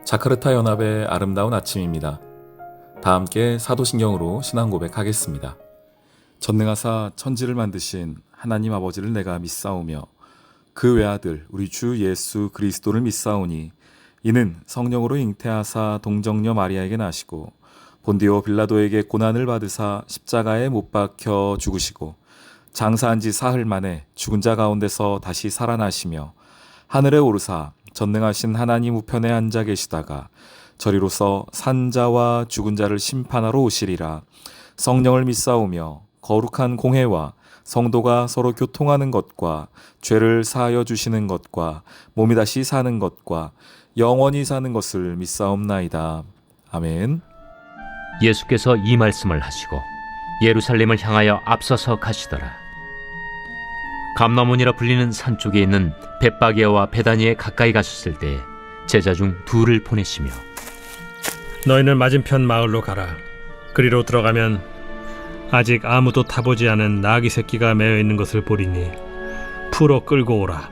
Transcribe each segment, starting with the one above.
자카르타 연합의 아름다운 아침입니다. 다 함께 사도신경으로 신앙 고백하겠습니다. 전능하사 천지를 만드신 하나님 아버지를 내가 믿사오며 그 외아들 우리 주 예수 그리스도를 믿사오니 이는 성령으로 잉태하사 동정녀 마리아에게 나시고 본디오 빌라도에게 고난을 받으사 십자가에 못 박혀 죽으시고 장사한 지 사흘 만에 죽은 자 가운데서 다시 살아나시며 하늘에 오르사 전능하신 하나님 우편에 앉아 계시다가 저리로서 산자와 죽은 자를 심판하러 오시리라. 성령을 믿사오며 거룩한 공회와 성도가 서로 교통하는 것과 죄를 사하여 주시는 것과 몸이 다시 사는 것과 영원히 사는 것을 믿사옵나이다. 아멘. 예수께서 이 말씀을 하시고 예루살렘을 향하여 앞서서 가시더라. 감람원이라 불리는 산 쪽에 있는 벳바게와 베다니에 가까이 가셨을 때 제자 중 둘을 보내시며 너희는 맞은편 마을로 가라. 그리로 들어가면 아직 아무도 타보지 않은 나귀 새끼가 매여 있는 것을 보리니 풀어 끌고 오라.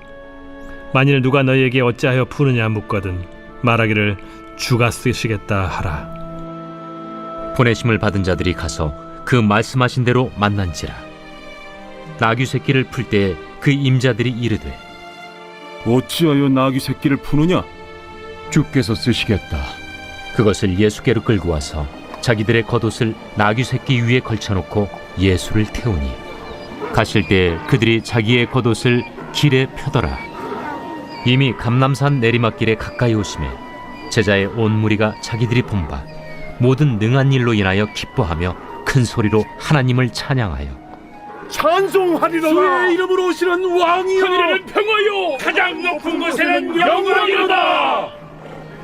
만일 누가 너희에게 어찌하여 푸느냐 묻거든 말하기를 주가 쓰시겠다 하라. 보내심을 받은 자들이 가서 그 말씀하신 대로 만난지라. 나귀 새끼를 풀 때에 그 임자들이 이르되 어찌하여 나귀 새끼를 푸느냐? 주께서 쓰시겠다. 그것을 예수께로 끌고 와서 자기들의 겉옷을 나귀 새끼 위에 걸쳐놓고 예수를 태우니 가실 때 그들이 자기의 겉옷을 길에 펴더라. 이미 감람산 내리막길에 가까이 오심에 제자의 온 무리가 자기들이 본 바 모든 능한 일로 인하여 기뻐하며 큰 소리로 하나님을 찬양하여 찬송하리로다. 주의 이름으로 오시는 왕이여, 하늘에는 평화요 가장 높은 곳에는 영광이로다.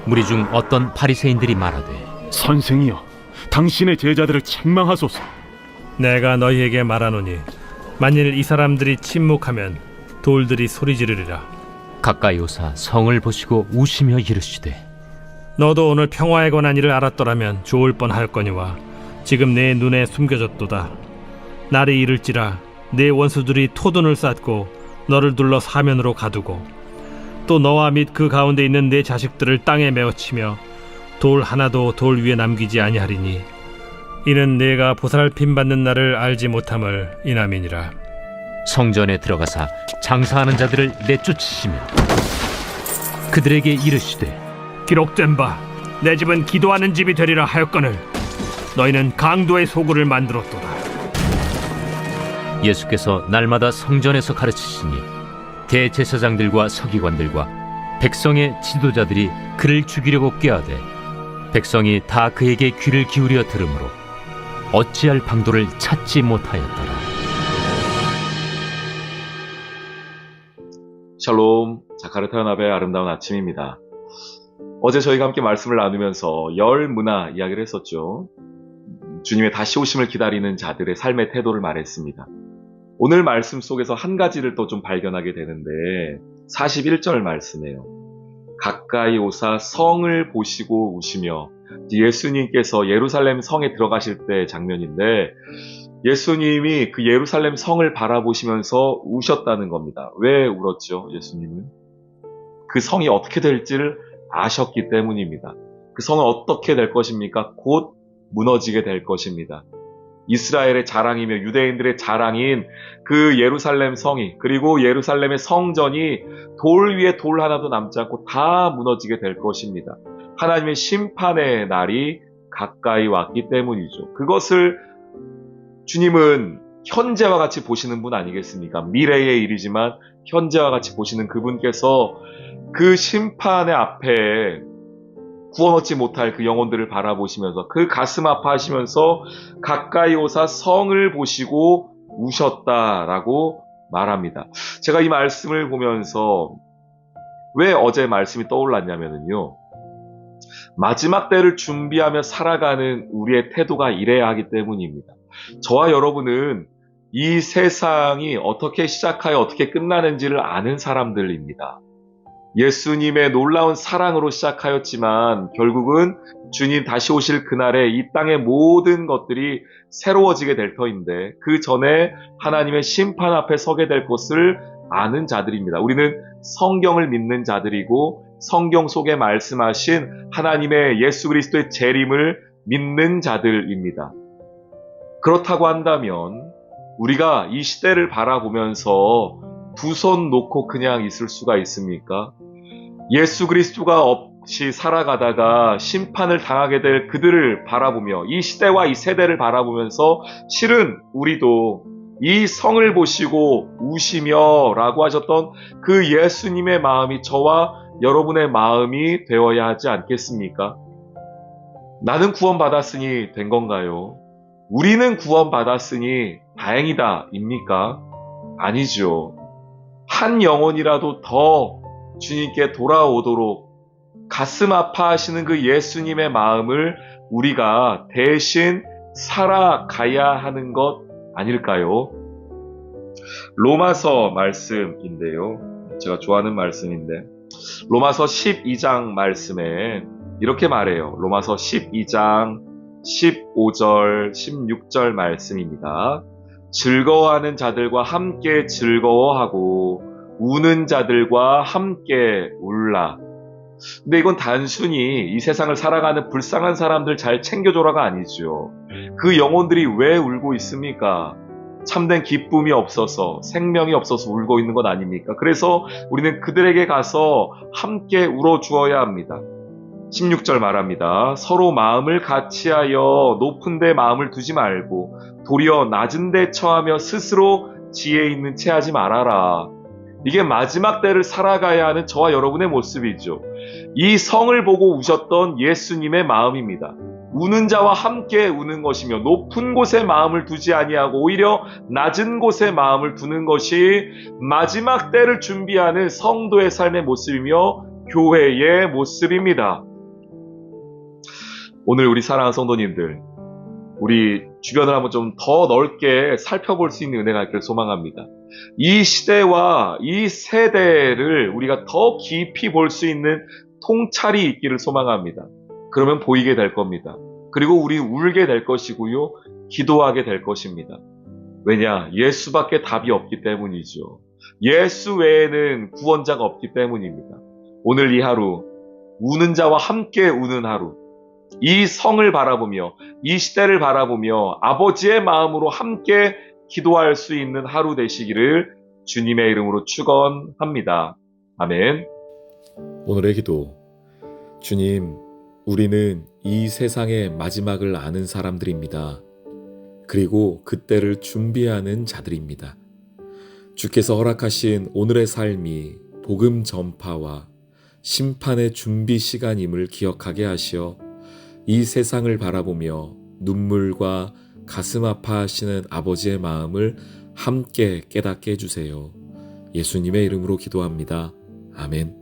무리 중 어떤 바리새인들이 말하되 선생이여, 당신의 제자들을 책망하소서. 내가 너희에게 말하노니 만일 이 사람들이 침묵하면 돌들이 소리 지르리라. 가까이 오사 성을 보시고 우시며 이르시되 너도 오늘 평화에 관한 일을 알았더라면 좋을 뻔하였거니와 지금 내 눈에 숨겨졌도다. 날이 이를지라 내 원수들이 토둔을 쌓고 너를 둘러 사면으로 가두고 또 너와 및 그 가운데 있는 내 자식들을 땅에 메어치며 돌 하나도 돌 위에 남기지 아니하리니 이는 내가 보살핌 받는 날을 알지 못함을 인함이니라. 성전에 들어가사 장사하는 자들을 내쫓으시며 그들에게 이르시되 기록된 바 내 집은 기도하는 집이 되리라 하였거늘 너희는 강도의 소굴을 만들었도다. 예수께서 날마다 성전에서 가르치시니 대제사장들과 서기관들과 백성의 지도자들이 그를 죽이려고 꾀하되 백성이 다 그에게 귀를 기울여 들으므로 어찌할 방도를 찾지 못하였더라. 샬롬, 자카르타 연합의 아름다운 아침입니다. 어제 저희가 함께 말씀을 나누면서 열 문화 이야기를 했었죠. 주님의 다시 오심을 기다리는 자들의 삶의 태도를 말했습니다. 오늘 말씀 속에서 한 가지를 또 좀 발견하게 되는데 41절 말씀이에요. 가까이 오사 성을 보시고 우시며, 예수님께서 예루살렘 성에 들어가실 때 장면인데 예수님이 그 예루살렘 성을 바라보시면서 우셨다는 겁니다. 왜 울었죠? 예수님은 그 성이 어떻게 될지를 아셨기 때문입니다. 그 성은 어떻게 될 것입니까? 곧 무너지게 될 것입니다. 이스라엘의 자랑이며 유대인들의 자랑인 그 예루살렘 성이, 그리고 예루살렘의 성전이 돌 위에 돌 하나도 남지 않고 다 무너지게 될 것입니다. 하나님의 심판의 날이 가까이 왔기 때문이죠. 그것을 주님은 현재와 같이 보시는 분 아니겠습니까? 미래의 일이지만 현재와 같이 보시는 그분께서 그 심판의 앞에 구원 얻지 못할 그 영혼들을 바라보시면서 그 가슴 아파하시면서 가까이 오사 성을 보시고 우셨다라고 말합니다. 제가 이 말씀을 보면서 왜 어제 말씀이 떠올랐냐면요, 마지막 때를 준비하며 살아가는 우리의 태도가 이래야 하기 때문입니다. 저와 여러분은 이 세상이 어떻게 시작하여 어떻게 끝나는지를 아는 사람들입니다. 예수님의 놀라운 사랑으로 시작하였지만 결국은 주님 다시 오실 그날에 이 땅의 모든 것들이 새로워지게 될 터인데 그 전에 하나님의 심판 앞에 서게 될 것을 아는 자들입니다. 우리는 성경을 믿는 자들이고 성경 속에 말씀하신 하나님의 예수 그리스도의 재림을 믿는 자들입니다. 그렇다고 한다면 우리가 이 시대를 바라보면서 두 손 놓고 그냥 있을 수가 있습니까? 예수 그리스도가 없이 살아가다가 심판을 당하게 될 그들을 바라보며 이 시대와 이 세대를 바라보면서 실은 우리도 이 성을 보시고 우시며 라고 하셨던 그 예수님의 마음이 저와 여러분의 마음이 되어야 하지 않겠습니까? 나는 구원받았으니 된 건가요? 우리는 구원받았으니 다행이다 입니까? 아니죠. 한 영혼이라도 더 주님께 돌아오도록 가슴 아파하시는 그 예수님의 마음을 우리가 대신 살아가야 하는 것 아닐까요? 로마서 말씀인데요. 제가 좋아하는 말씀인데 로마서 12장 말씀에 이렇게 말해요. 로마서 12장 15절 16절 말씀입니다. 즐거워하는 자들과 함께 즐거워하고 우는 자들과 함께 울라. 근데 이건 단순히 이 세상을 살아가는 불쌍한 사람들 잘 챙겨줘라가 아니죠. 그 영혼들이 왜 울고 있습니까? 참된 기쁨이 없어서, 생명이 없어서 울고 있는 것 아닙니까? 그래서 우리는 그들에게 가서 함께 울어주어야 합니다. 16절 말합니다. 서로 마음을 같이하여 높은 데 마음을 두지 말고 도리어 낮은 데 처하며 스스로 지혜 있는 채 하지 말아라. 이게 마지막 때를 살아가야 하는 저와 여러분의 모습이죠. 이 성을 보고 우셨던 예수님의 마음입니다. 우는 자와 함께 우는 것이며 높은 곳에 마음을 두지 아니하고 오히려 낮은 곳에 마음을 두는 것이 마지막 때를 준비하는 성도의 삶의 모습이며 교회의 모습입니다. 오늘 우리 사랑하는 성도님들, 우리 주변을 한번 좀 더 넓게 살펴볼 수 있는 은혜가 있기를 소망합니다. 이 시대와 이 세대를 우리가 더 깊이 볼 수 있는 통찰이 있기를 소망합니다. 그러면 보이게 될 겁니다. 그리고 우리 울게 될 것이고요. 기도하게 될 것입니다. 왜냐? 예수밖에 답이 없기 때문이죠. 예수 외에는 구원자가 없기 때문입니다. 오늘 이 하루, 우는 자와 함께 우는 하루, 이 성을 바라보며 이 시대를 바라보며 아버지의 마음으로 함께 기도할 수 있는 하루 되시기를 주님의 이름으로 축원합니다. 아멘. 오늘의 기도. 주님, 우리는 이 세상의 마지막을 아는 사람들입니다. 그리고 그때를 준비하는 자들입니다. 주께서 허락하신 오늘의 삶이 복음 전파와 심판의 준비 시간임을 기억하게 하시어 이 세상을 바라보며 눈물과 가슴 아파하시는 아버지의 마음을 함께 깨닫게 해주세요. 예수님의 이름으로 기도합니다. 아멘.